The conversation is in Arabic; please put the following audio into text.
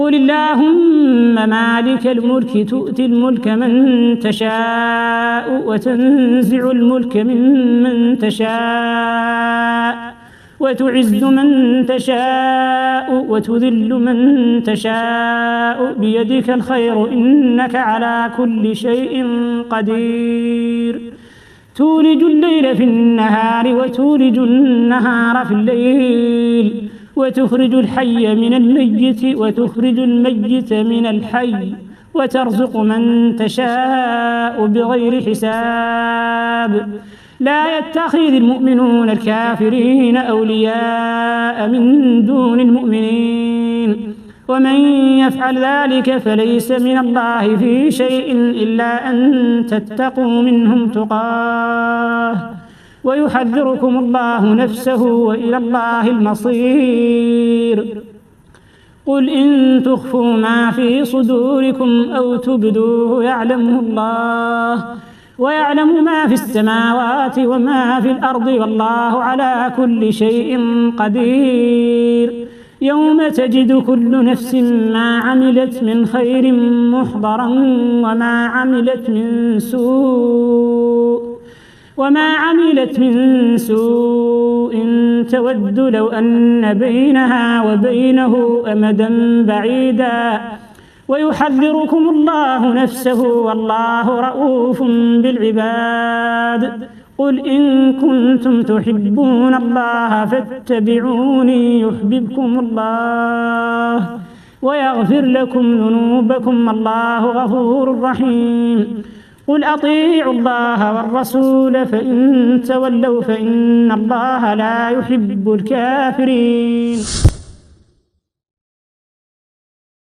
قل اللهم مالك الملك تؤتي الملك من تشاء وتنزع الملك ممن تشاء وتعز من تشاء وتذل من تشاء بيدك الخير إنك على كل شيء قدير تولج الليل في النهار وتولج النهار في الليل وتخرج الحي من الميت وتخرج الميت من الحي وترزق من تشاء بغير حساب لا يتخذ المؤمنون الكافرين أولياء من دون المؤمنين ومن يفعل ذلك فليس من الله في شيء إلا أن تتقوا منهم تقاه ويحذركم الله نفسه وإلى الله المصير قل إن تخفوا ما في صدوركم أو تبدوه يعلمه الله ويعلم ما في السماوات وما في الأرض والله على كل شيء قدير يوم تجد كل نفس ما عملت من خير محضرا وما عملت من سوء تود لو أن بينها وبينه أمدا بعيدا ويحذركم الله نفسه والله رؤوف بالعباد قل إن كنتم تحبون الله فاتبعوني يحببكم الله ويغفر لكم ذنوبكم الله غفور رحيم قل أطيعوا الله والرسول فإن تولوا فإن الله لا يحب الكافرين.